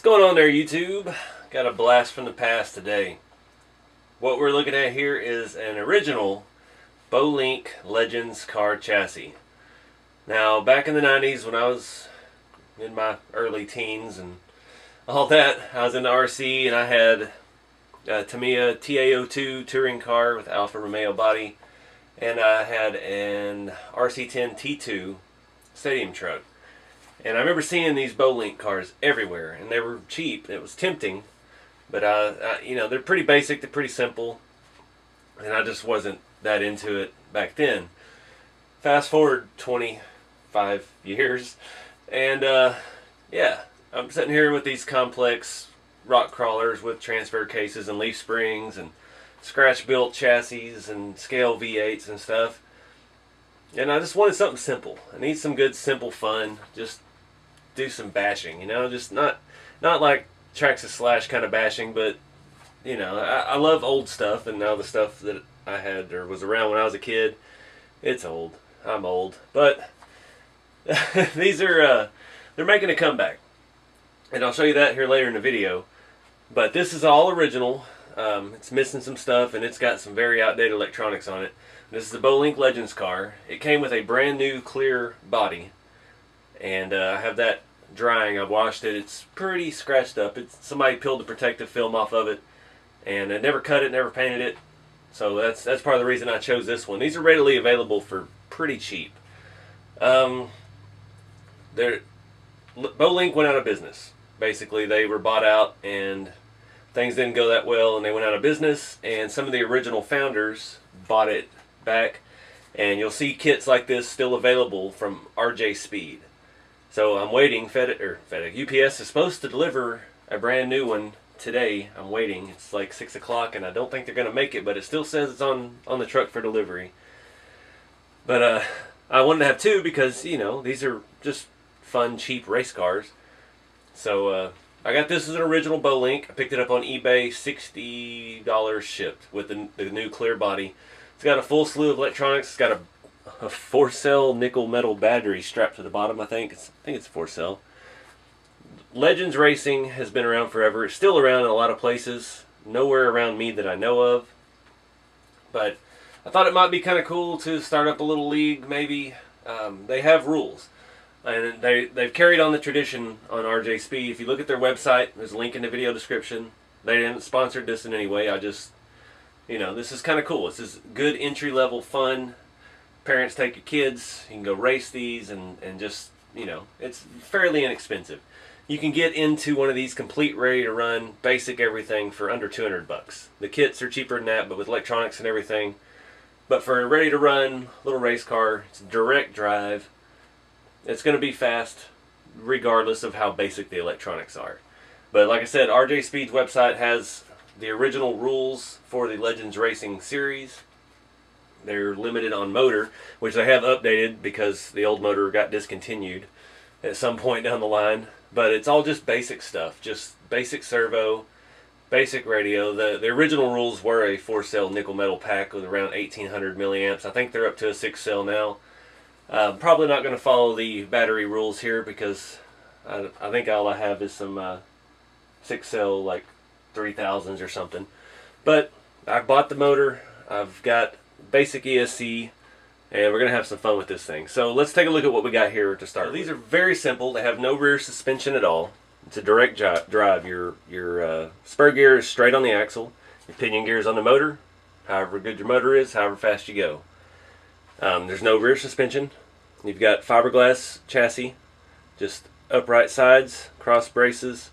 What's going on there, YouTube? Got a blast from the past today. What we're looking at here is an original Bolink Legends car chassis. Now, back in the 90s when I was in my early teens and all that, I was in the RC and I had a Tamiya TA02 touring car with Alfa Romeo body, and I had an RC10 T2 stadium truck. And I remember seeing these Bolink cars everywhere, and they were cheap. It was tempting, but you know, they're pretty basic, they're pretty simple, and I just wasn't that into it back then. Fast forward 25 years, and yeah, I'm sitting here with these complex rock crawlers with transfer cases and leaf springs and scratch-built chassis and scale V8s and stuff. And I just wanted something simple. I need some good, simple fun. Just do some bashing, you know, just not like Traxxas Slash kind of bashing, but you know, I love old stuff, and now the stuff that I had or was around when I was a kid, it's old. I'm old, but these are they're making a comeback, and I'll show you that here later in the video. But this is all original. It's missing some stuff, and it's got some very outdated electronics on it. This is the Bolink Legends car. It came with a brand new clear body, and I have that drying. I washed it. It's pretty scratched up. Somebody peeled the protective film off of it, and I never cut it, never painted it. So that's part of the reason I chose this one. These are readily available for pretty cheap. Bolink went out of business. Basically, they were bought out, and things didn't go that well, and they went out of business. And some of the original founders bought it back, and you'll see kits like this still available from RJspeed. So I'm waiting. FedEx UPS is supposed to deliver a brand new one today. I'm waiting. It's like 6 o'clock, and I don't think they're going to make it, but it still says it's on the truck for delivery. But I wanted to have two because, you know, these are just fun, cheap race cars. So I got this as an original Bolink. I picked it up on eBay, $60 shipped with the new clear body. It's got a full slew of electronics. It's got a 4-cell nickel metal battery strapped to the bottom. I think it's 4-cell. Legends Racing has been around forever. It's still around in a lot of places. Nowhere around me that I know of. But I thought it might be kind of cool to start up a little league, maybe. They have rules. And they've carried on the tradition on RJspeed. If you look at their website, there's a link in the video description. They didn't sponsor this in any way. I just, you know, this is kind of cool. This is good entry-level fun. Parents, take your kids. You can go race these and just, you know, it's fairly inexpensive. You can get into one of these complete ready to run, basic everything for under $200. The kits are cheaper than that, but with electronics and everything. But for a ready to run little race car, it's direct drive. It's going to be fast regardless of how basic the electronics are. But like I said, RJspeed's website has the original rules for the Legends Racing series. They're limited on motor, which they have updated because the old motor got discontinued at some point down the line. But it's all just basic stuff, just basic servo, basic radio. The original rules were a 4-cell nickel metal pack with around 1800 milliamps. I think they're up to a 6-cell now. Probably not going to follow the battery rules here because I think all I have is some 6-cell like 3000s or something. But I bought the motor. I've got basic ESC, and we're going to have some fun with this thing. So let's take a look at what we got here to start. These are very simple. They have no rear suspension at all. It's a direct drive. Your spur gear is straight on the axle. Your pinion gear is on the motor. However good your motor is, however fast you go. There's no rear suspension. You've got fiberglass chassis, just upright sides, cross braces,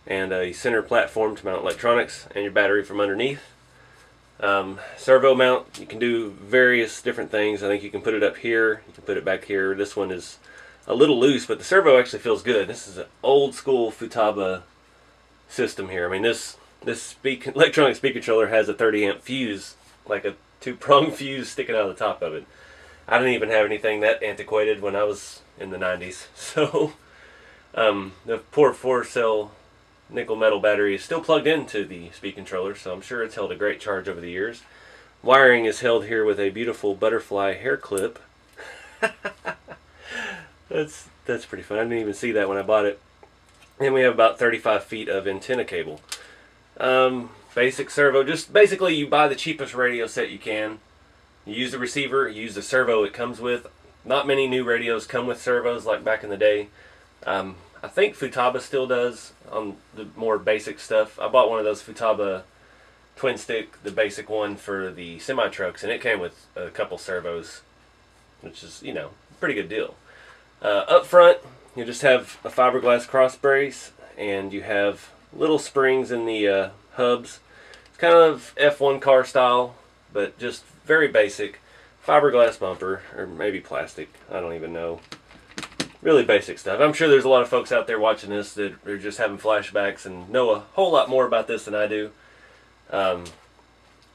and a center platform to mount electronics, and your battery from underneath. Servo Mount, you can do various different things. I think you can put it up here, you can put it back here. This one is a little loose, but the servo actually feels good. This is an old school Futaba system here. I mean, this electronic speed controller has a 30 amp fuse, like a 2-prong fuse sticking out of the top of it. I didn't even have anything that antiquated when I was in the 90s. So the poor 4-cell nickel metal battery is still plugged into the speed controller, so I'm sure it's held a great charge over the years. Wiring is held here with a beautiful butterfly hair clip. That's pretty fun. I didn't even see that when I bought it. And we have about 35 feet of antenna cable. Basic servo, just basically you buy the cheapest radio set you can. You use the receiver, you use the servo it comes with. Not many new radios come with servos like back in the day. I think Futaba still does on the more basic stuff. I bought one of those Futaba twin stick, the basic one for the semi trucks, and it came with a couple servos, which is, you know, a pretty good deal. Up front, you just have a fiberglass cross brace, and you have little springs in the hubs. It's kind of F1 car style, but just very basic. Fiberglass bumper, or maybe plastic, I don't even know. Really basic stuff. I'm sure there's a lot of folks out there watching this that are just having flashbacks and know a whole lot more about this than I do. I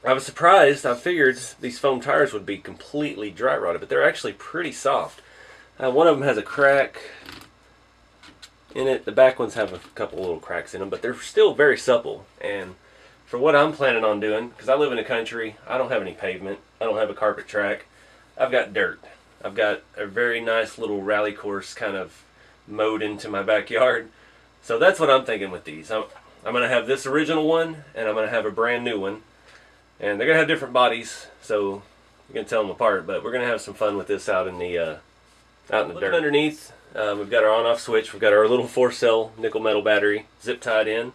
was surprised. I figured these foam tires would be completely dry rotted, but they're actually pretty soft. One of them has a crack in it. The back ones have a couple little cracks in them, but they're still very supple. And for what I'm planning on doing, because I live in the country, I don't have any pavement. I don't have a carpet track. I've got dirt. I've got a very nice little rally course kind of mowed into my backyard. So that's what I'm thinking with these. I'm going to have this original one, and I'm going to have a brand new one. And they're going to have different bodies, so you can tell them apart. But we're going to have some fun with this out in the dirt. Underneath, we've got our on-off switch. We've got our little 4-cell nickel metal battery zip tied in.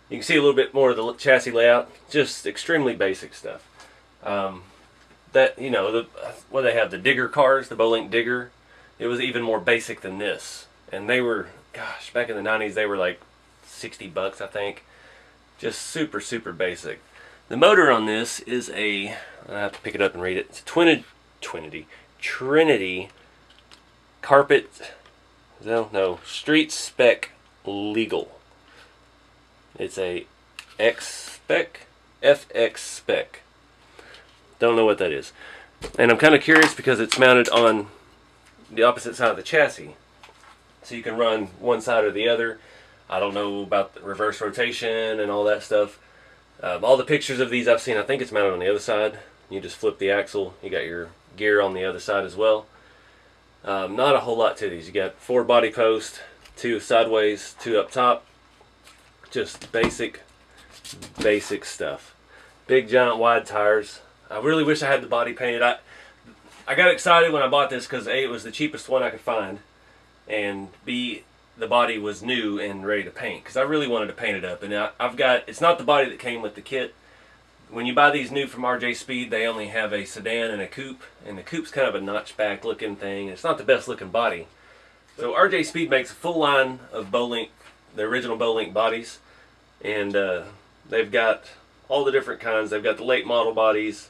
You can see a little bit more of the chassis layout. Just extremely basic stuff. That, you know, what they have, the digger cars, the Bolink digger, it was even more basic than this. And they were, gosh, back in the 90s, they were like $60, I think. Just super, super basic. The motor on this is I have to pick it up and read it. It's a Trinity Carpet, no, Street Spec Legal. It's a FX spec. Don't know what that is. And I'm kind of curious because it's mounted on the opposite side of the chassis. So you can run one side or the other. I don't know about the reverse rotation and all that stuff. All the pictures of these I've seen, I think it's mounted on the other side. You just flip the axle. You got your gear on the other side as well. Not a whole lot to these. You got 4 body posts, 2 sideways, 2 up top. Just basic stuff. Big giant wide tires. I really wish I had the body painted. I got excited when I bought this because A, it was the cheapest one I could find, and B, the body was new and ready to paint because I really wanted to paint it up. And it's not the body that came with the kit. When you buy these new from RJspeed, they only have a sedan and a coupe, and the coupe's kind of a notchback looking thing. It's not the best looking body. So RJspeed makes a full line of Bolink, the original Bolink bodies, and they've got all the different kinds. They've got the late model bodies.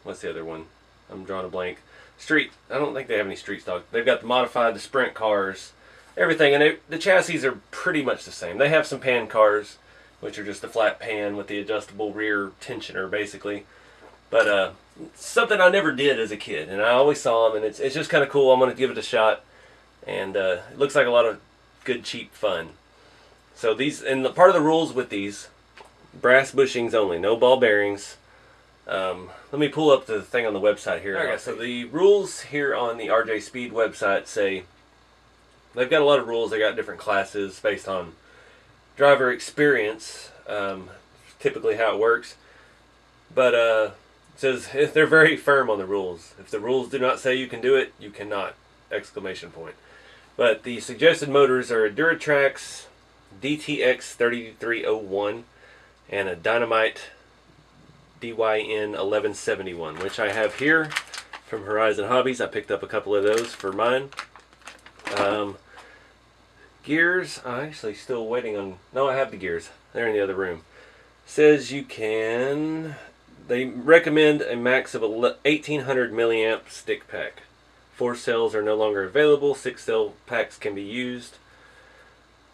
What's the other one? I'm drawing a blank. Street. I don't think they have any street stock. They've got the modified, the sprint cars, everything, and the chassis are pretty much the same. They have some pan cars, which are just a flat pan with the adjustable rear tensioner, basically. But something I never did as a kid, and I always saw them, and it's just kind of cool. I'm going to give it a shot, and it looks like a lot of good, cheap fun. So these, and part of the rules with these, brass bushings only, no ball bearings. Let me pull up the thing on the website here. Okay, so the rules here on the RJspeed website say, they've got a lot of rules. They got different classes based on driver experience, typically how it works. But it says they're very firm on the rules. If the rules do not say you can do it, you cannot! Exclamation point. But the suggested motors are a Duratrax DTX 3301 and a Dynamite DYN 1171, which I have here from Horizon Hobbies. I picked up a couple of those for mine. Gears, I'm actually still waiting on... No, I have the gears. They're in the other room. Says you can... They recommend a max of 1800 milliamp stick pack. 4 cells are no longer available. 6 cell packs can be used.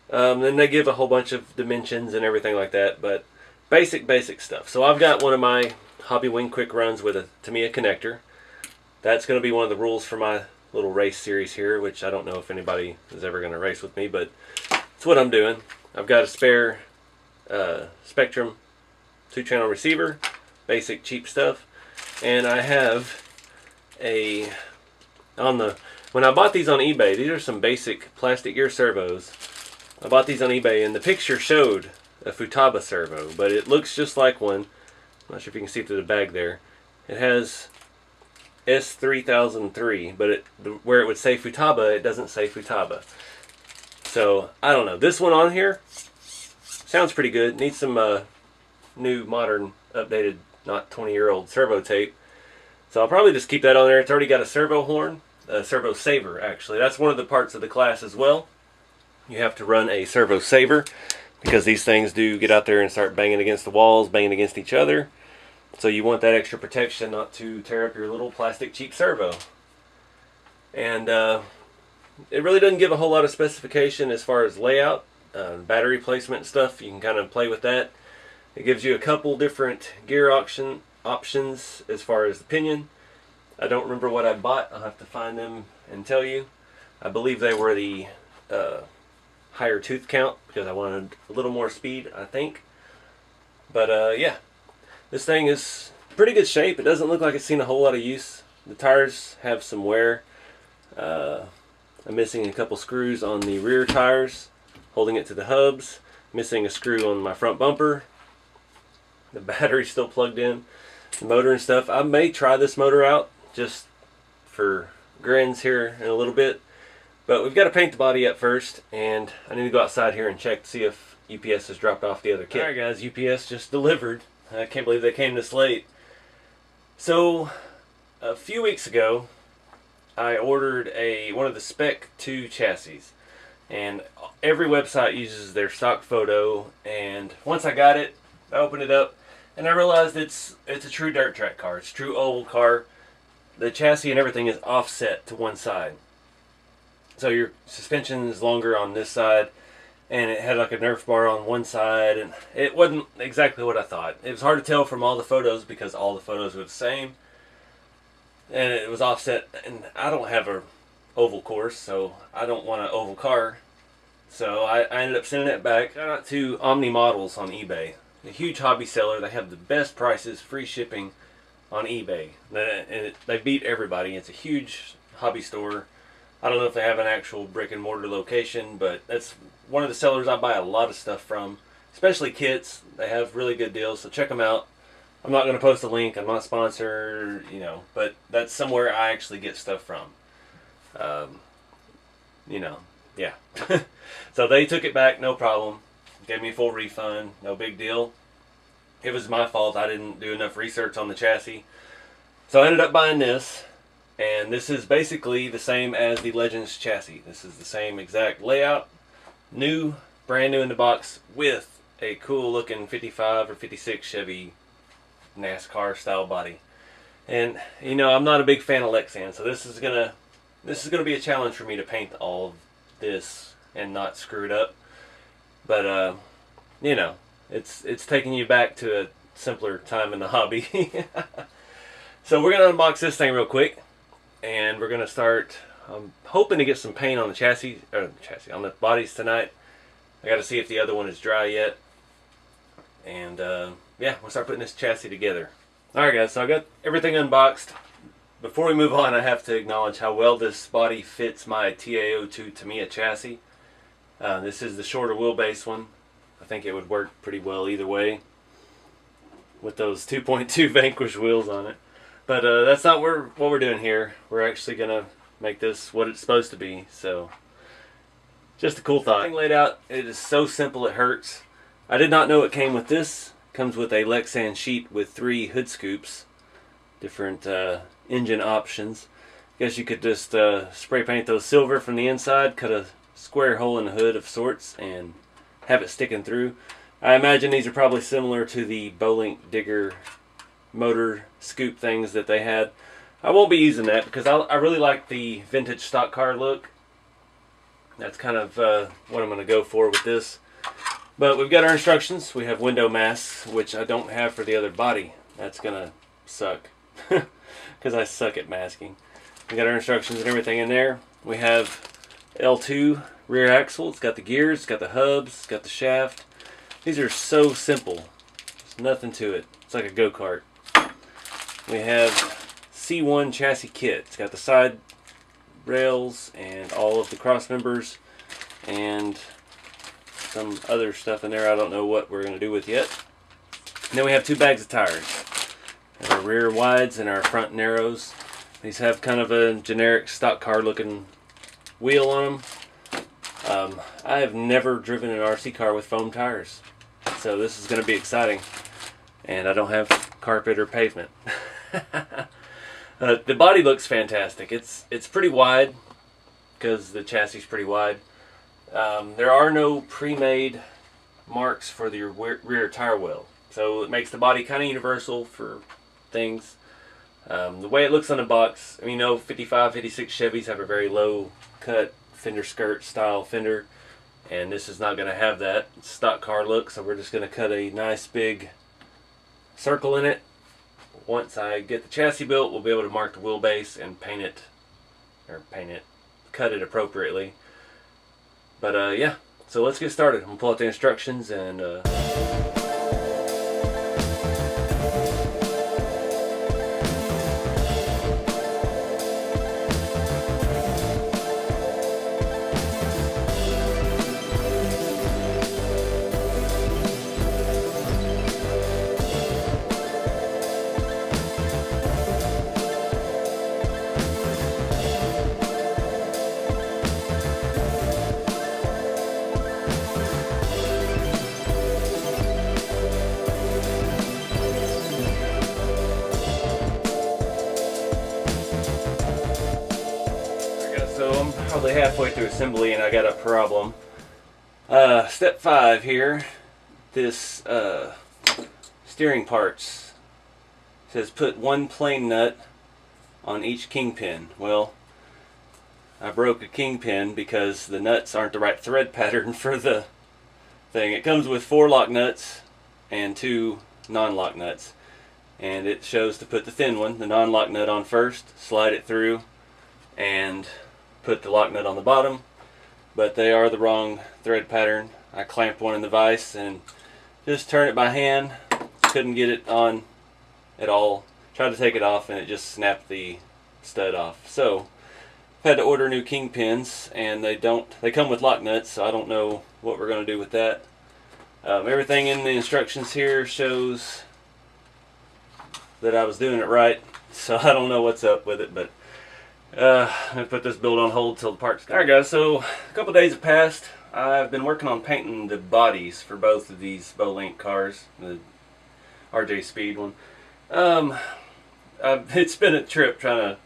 Then they give a whole bunch of dimensions and everything like that, but basic stuff. So I've got one of my Hobby Wing Quick Runs with a Tamiya connector. That's going to be one of the rules for my little race series here, which I don't know if anybody is ever going to race with me, but it's what I'm doing. I've got a spare Spectrum 2-channel receiver, basic cheap stuff, and I have on the When I bought these on eBay, these are some basic plastic gear servos. I bought these on eBay, and the picture showed a Futaba servo, but it looks just like one. I'm not sure if you can see through the bag there. It has S3003, but where it would say Futaba, it doesn't say Futaba. So, I don't know. This one on here sounds pretty good. Needs some new, modern, updated, not 20-year-old servo tape. So I'll probably just keep that on there. It's already got a servo horn, a Servo Saver, actually. That's one of the parts of the class as well. You have to run a Servo Saver because these things do get out there and start banging against the walls, banging against each other. So you want that extra protection not to tear up your little plastic cheap servo. And it really doesn't give a whole lot of specification as far as layout, battery placement stuff. You can kind of play with that. It gives you a couple different gear options as far as the pinion. I don't remember what I bought. I'll have to find them and tell you. I believe they were the higher tooth count because I wanted a little more speed, I think. But yeah, this thing is pretty good shape. It doesn't look like it's seen a whole lot of use. The tires have some wear. I'm missing a couple screws on the rear tires, holding it to the hubs. Missing a screw on my front bumper. The battery's still plugged in. The motor and stuff. I may try this motor out just for grins here in a little bit. But we've got to paint the body up first, and I need to go outside here and check to see if UPS has dropped off the other kit. Alright guys, UPS just delivered. I can't believe they came this late. So, a few weeks ago, I ordered one of the Spec 2 chassis. And every website uses their stock photo, and once I got it, I opened it up, and I realized it's a true dirt track car. It's a true oval car. The chassis and everything is offset to one side. So your suspension is longer on this side, and it had like a Nerf bar on one side, and it wasn't exactly what I thought. It was hard to tell from all the photos because all the photos were the same, and it was offset, and I don't have a oval course, so I don't want an oval car. So I ended up sending it back. Shout out to Omni Models on eBay. A huge hobby seller. They have the best prices, free shipping on eBay. And they beat everybody. It's a huge hobby store. I don't know if they have an actual brick and mortar location, but that's one of the sellers I buy a lot of stuff from, especially kits. They have really good deals, so check them out. I'm not going to post a link. I'm not sponsored, but that's somewhere I actually get stuff from. Yeah. So they took it back, no problem. Gave me a full refund, no big deal. It was my fault. I didn't do enough research on the chassis. So I ended up buying this. And this is basically the same as the Legends chassis. This is the same exact layout. New, brand new in the box with a cool looking 55 or 56 Chevy NASCAR style body. And I'm not a big fan of Lexan, so this is gonna be a challenge for me to paint all of this and not screw it up. But it's taking you back to a simpler time in the hobby. So we're gonna unbox this thing real quick. And we're going to start, I'm hoping to get some paint on the chassis, on the bodies tonight. I got to see if the other one is dry yet. And yeah, we'll start putting this chassis together. Alright guys, so I got everything unboxed. Before we move on, I have to acknowledge how well this body fits my TA02 Tamiya chassis. This is the shorter wheelbase one. I think it would work pretty well either way with those 2.2 Vanquish wheels on it. But that's not what we're doing here. We're actually going to make this what it's supposed to be. So, just a cool thought. Everything laid out, it is so simple it hurts. I did not know it came with this. It comes with a Lexan sheet with 3 hood scoops. Different engine options. Guess you could just spray paint those silver from the inside, cut a square hole in the hood of sorts, and have it sticking through. I imagine these are probably similar to the Bolink digger motor scoop things that they had. I won't be using that because I really like the vintage stock car look. That's kind of what I'm going to go for with this. But we've got our instructions. We have window masks, which I don't have for the other body. That's going to suck because I suck at masking. We got our instructions and everything in there. We have L2 rear axle. It's got the gears, it's got the hubs, it's got the shaft. These are so simple. There's nothing to it. It's like a go-kart. We have C1 chassis kit. It's got the side rails and all of the cross members and some other stuff in there I don't know what we're going to do with yet. And then we have 2 bags of tires. Our rear wides and our front narrows. These have kind of a generic stock car looking wheel on them. I have never driven an RC car with foam tires, so this is going to be exciting. And I don't have carpet or pavement. The body looks fantastic. It's pretty wide because the chassis is pretty wide. There are no pre-made marks for the rear tire well, so it makes the body kind of universal for things. The way it looks on the box, I mean, 55, 56 Chevys have a very low cut fender skirt style fender, and this is not going to have that. It's stock car look, so we're just going to cut a nice big circle in it. Once I get the chassis built, we'll be able to mark the wheelbase and cut it appropriately. But yeah, so let's get started. I'm going to pull out the instructions and so I'm probably halfway through assembly and I got a problem. Step 5 here, this steering parts says put 1 plain nut on each kingpin. Well, I broke a kingpin because the nuts aren't the right thread pattern for the thing. It comes with 4 lock nuts and 2 non-lock nuts, and it shows to put the thin one, the non-lock nut, on first, slide it through, and put the lock nut on the bottom, but they are the wrong thread pattern. I clamped one in the vise and just turned it by hand. Couldn't get it on at all. Tried to take it off and it just snapped the stud off. So I've had to order new kingpins, and they come with lock nuts, so I don't know what we're going to do with that. Everything in the instructions here shows that I was doing it right, so I don't know what's up with it, but I'm going to put this build on hold till the parts come. Alright guys, so a couple days have passed. I've been working on painting the bodies for both of these Bolink cars, the RJspeed one. It's been a trip trying to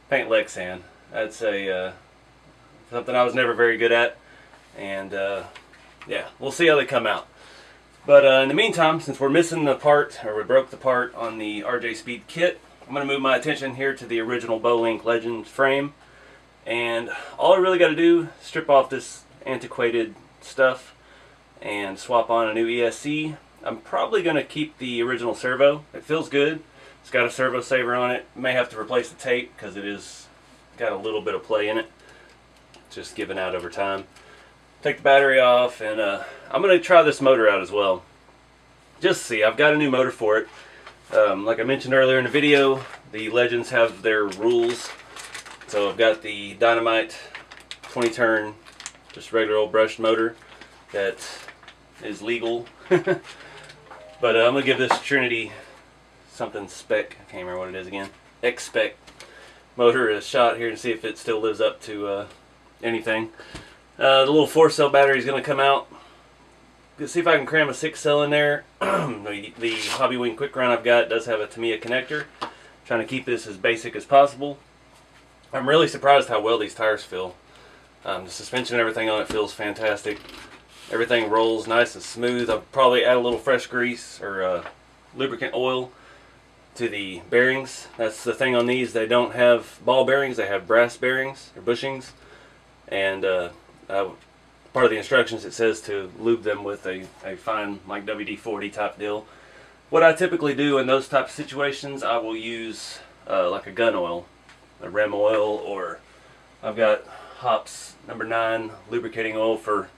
paint Lexan. That's something I was never very good at, and yeah, we'll see how they come out. But in the meantime, since we're missing the part, or we broke the part on the RJspeed kit, I'm going to move my attention here to the original Bolink Legends frame, and all I really got to do is strip off this antiquated stuff and swap on a new ESC. I'm probably going to keep the original servo. It feels good. It's got a Servo Saver on it. May have to replace the tape because it is got a little bit of play in it. Just giving out over time. Take the battery off, and I'm going to try this motor out as well. Just see. I've got a new motor for it. Like I mentioned earlier in the video, the Legends have their rules. So I've got the Dynamite 20 turn, just regular old brushed motor that is legal. But I'm going to give this Trinity something spec, I can't remember what it is again, X-Spec motor a shot here and see if it still lives up to anything. The little 4-cell battery is going to come out. Let's see if I can cram a 6-cell in there. The Hobby Wing Quick Run I've got does have a Tamiya connector. Trying to keep this as basic as possible. I'm really surprised how well these tires feel. The suspension and everything on it feels fantastic. Everything rolls nice and smooth. I'll probably add a little fresh grease or lubricant oil to the bearings. That's the thing on these. They don't have ball bearings. They have brass bearings or bushings. And part of the instructions, it says to lube them with a fine, like WD-40 type deal. What I typically do in those type of situations, I will use like a gun oil, a Rem oil, or I've got Hops number 9 lubricating oil for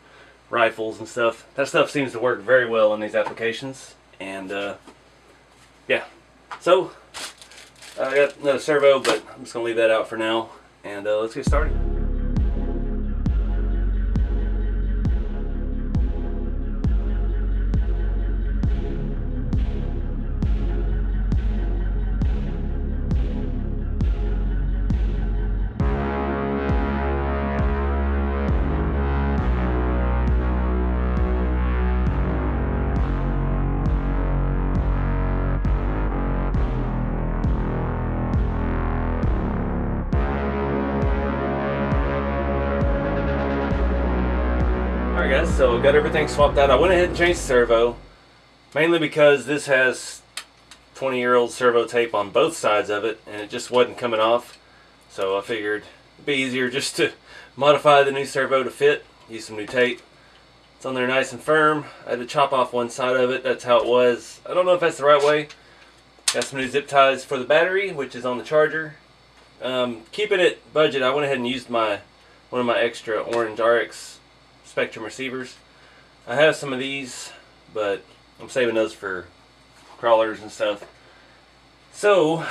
rifles and stuff. That stuff seems to work very well in these applications. And yeah, so I got another servo, but I'm just gonna leave that out for now. and let's get started. Alright guys, so got everything swapped out. I went ahead and changed the servo, mainly because this has 20-year-old servo tape on both sides of it, and it just wasn't coming off. So I figured it'd be easier just to modify the new servo to fit, use some new tape. It's on there nice and firm. I had to chop off one side of it, that's how it was. I don't know if that's the right way. Got some new zip ties for the battery, which is on the charger. Keeping it budget, I went ahead and used one of my extra orange RX Spectrum receivers. I have some of these, but I'm saving those for crawlers and stuff. So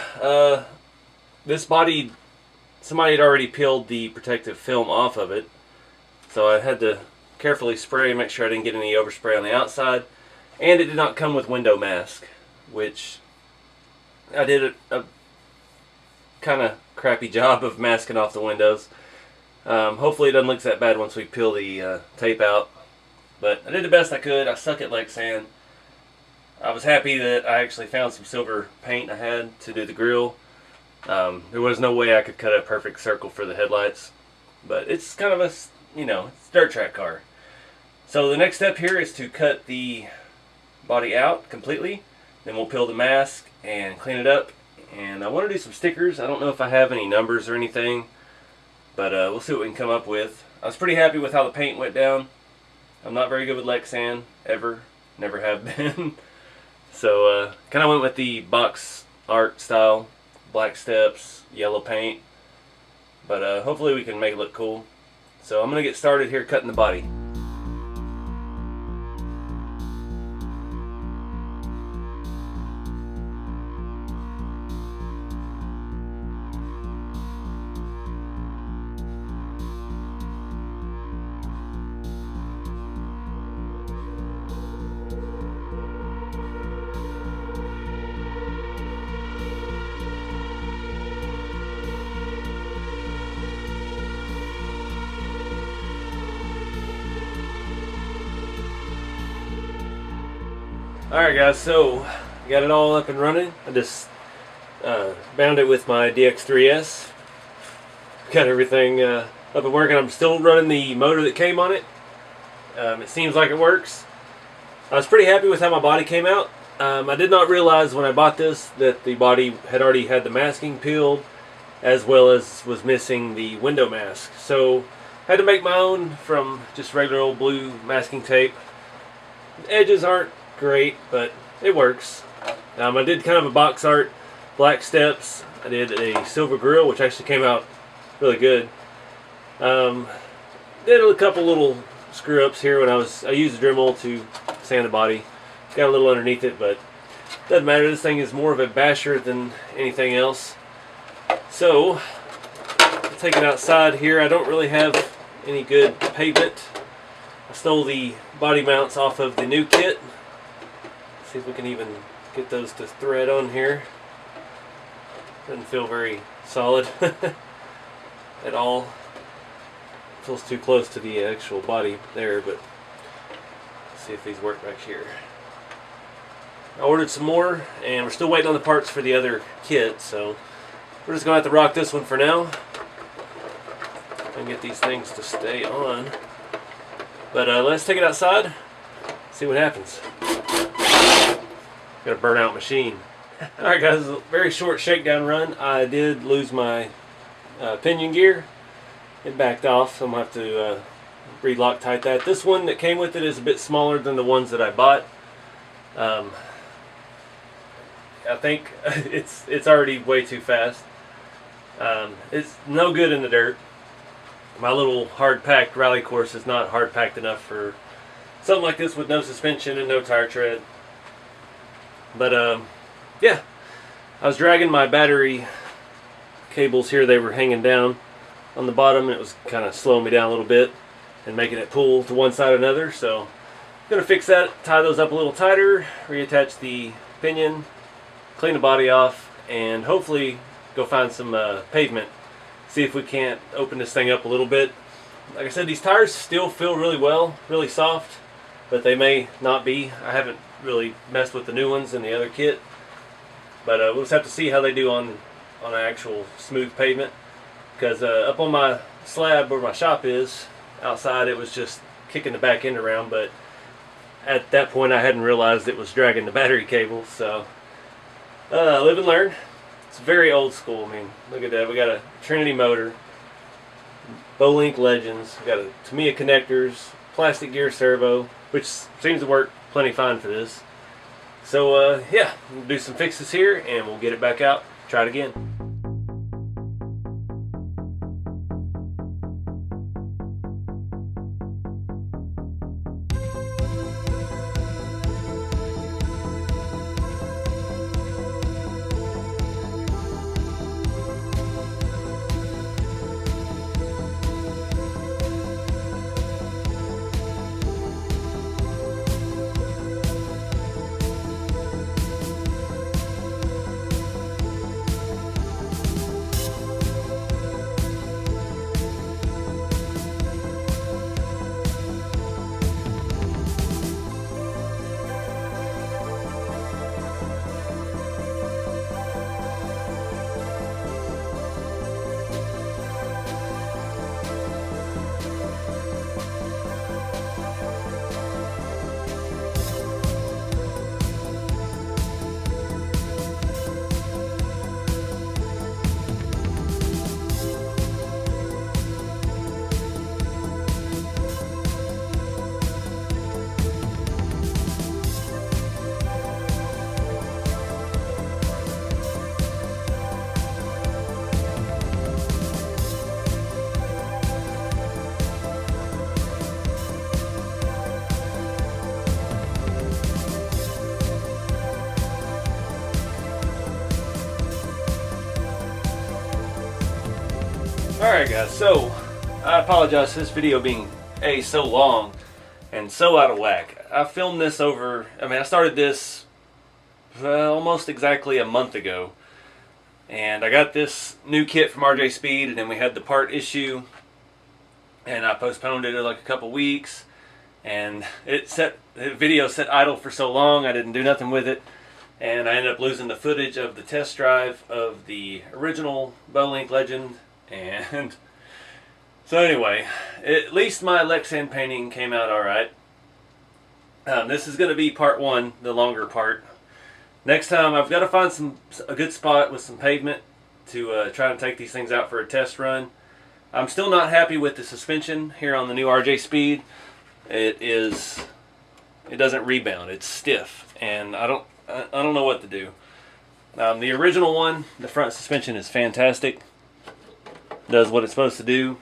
this body, somebody had already peeled the protective film off of it, so I had to carefully spray and make sure I didn't get any overspray on the outside. And it did not come with window mask, which I did a kind of crappy job of masking off the windows. Hopefully it doesn't look that bad once we peel the tape out. But I did the best I could. I suck at Lexan. I was happy that I actually found some silver paint I had to do the grill. There was no way I could cut a perfect circle for the headlights. But it's kind of a, it's a dirt track car. So the next step here is to cut the body out completely. Then we'll peel the mask and clean it up. And I want to do some stickers. I don't know if I have any numbers or anything, but we'll see what we can come up with. I was pretty happy with how the paint went down. I'm not very good with Lexan, ever. Never have been. So kind of went with the box art style. Black steps, yellow paint. But hopefully we can make it look cool. So I'm going to get started here cutting the body. Alright guys, so got it all up and running. I just bound it with my DX3S. Got everything up and working. I'm still running the motor that came on it. It seems like it works. I was pretty happy with how my body came out. I did not realize when I bought this that the body had already had the masking peeled, as well as was missing the window mask. So I had to make my own from just regular old blue masking tape. The edges aren't great, but it works. I did kind of a box art, black steps. I did a silver grill, which actually came out really good. Did a couple little screw ups here when I used the Dremel to sand the body. Got a little underneath it, but doesn't matter. This thing is more of a basher than anything else. So I'll take it outside here. I don't really have any good pavement. I stole the body mounts off of the new kit. See if we can even get those to thread on here. Doesn't feel very solid at all. Feels too close to the actual body there, but let's see if these work back here. I ordered some more, and we're still waiting on the parts for the other kit, so we're just going to have to rock this one for now and get these things to stay on. But let's take it outside, see what happens. Got a burnout machine. Alright guys, a very short shakedown run. I did lose my pinion gear. It backed off, so I'm going to have to re-Loctite that. This one that came with it is a bit smaller than the ones that I bought. I think it's already way too fast. It's no good in the dirt. My little hard-packed rally course is not hard-packed enough for something like this with no suspension and no tire tread. But yeah, I was dragging my battery cables here. They were hanging down. on the bottom, and it was kind of slowing me down a little bit and making it pull to one side or another. So I'm going to fix that, tie those up a little tighter, reattach the pinion, clean the body off, and hopefully go find some pavement, see if we can't open this thing up a little bit. Like I said, these tires still feel really well, really soft, but they may not be. I haven't really messed with the new ones in the other kit, but we'll just have to see how they do on an actual smooth pavement, because up on my slab where my shop is outside, it was just kicking the back end around, but at that point I hadn't realized it was dragging the battery cable. So live and learn. It's very old school. I mean, look at that. We got a Trinity motor, Bolink Legends, we got a Tamiya connectors, plastic gear servo, which seems to work plenty fine for this. So yeah, we'll do some fixes here and we'll get it back out, try it again. Alright guys, so I apologize for this video being so long and so out of whack. I filmed this I started this almost exactly a month ago, and I got this new kit from RJspeed, and then we had the part issue and I postponed it like a couple weeks, and the video sat idle for so long I didn't do nothing with it, and I ended up losing the footage of the test drive of the original Bolink Legend. And so anyway, at least my Lexan painting came out alright. This is going to be part one, the longer part. Next time I've got to find a good spot with some pavement to try and take these things out for a test run. I'm still not happy with the suspension here on the new RJspeed. It doesn't rebound. It's stiff, and I don't know what to do. The original one, the front suspension is fantastic. Does what it's supposed to do.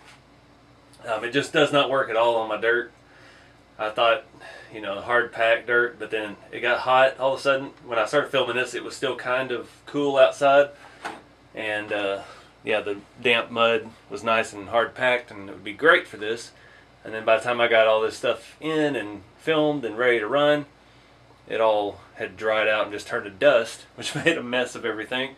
It just does not work at all on my dirt. I thought, hard packed dirt, but then it got hot all of a sudden. When I started filming this, it was still kind of cool outside, and yeah, the damp mud was nice and hard packed, and it would be great for this. And then by the time I got all this stuff in and filmed and ready to run, it all had dried out and just turned to dust, which made a mess of everything.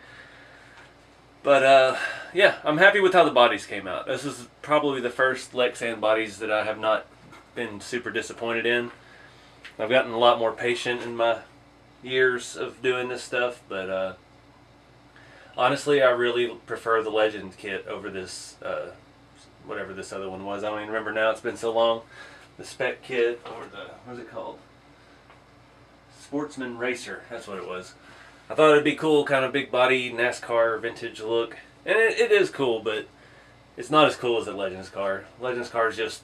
But yeah, I'm happy with how the bodies came out. This is probably the first Lexan bodies that I have not been super disappointed in. I've gotten a lot more patient in my years of doing this stuff, but honestly, I really prefer the Legend kit over this, whatever this other one was. I don't even remember now, it's been so long. The Spec kit, or what was it called? Sportsman Racer, that's what it was. I thought it'd be cool, kind of big body NASCAR vintage look, and it is cool, but it's not as cool as the Legends car. Legends car is just,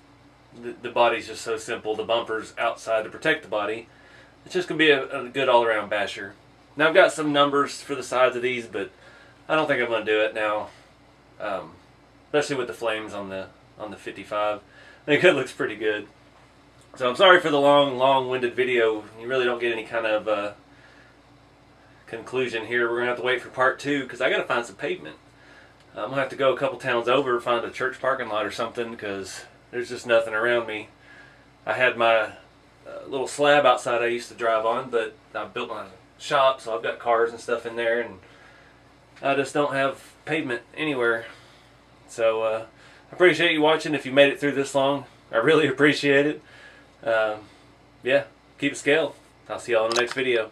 the body's just so simple. The bumper's outside to protect the body. It's just gonna be a good all-around basher. Now I've got some numbers for the sides of these, but I don't think I'm gonna do it now, especially with the flames on the 55. I think it looks pretty good. So I'm sorry for the long-winded video. You really don't get any kind of conclusion here. We're gonna have to wait for part two because I gotta find some pavement. I'm gonna have to go a couple towns over, find a church parking lot or something, because there's just nothing around me. I had my little slab outside I used to drive on, but I built my shop, so I've got cars and stuff in there, and I just don't have pavement anywhere. So I appreciate you watching. If you made it through this long, I really appreciate it. Yeah, keep it scaled. I'll see y'all in the next video.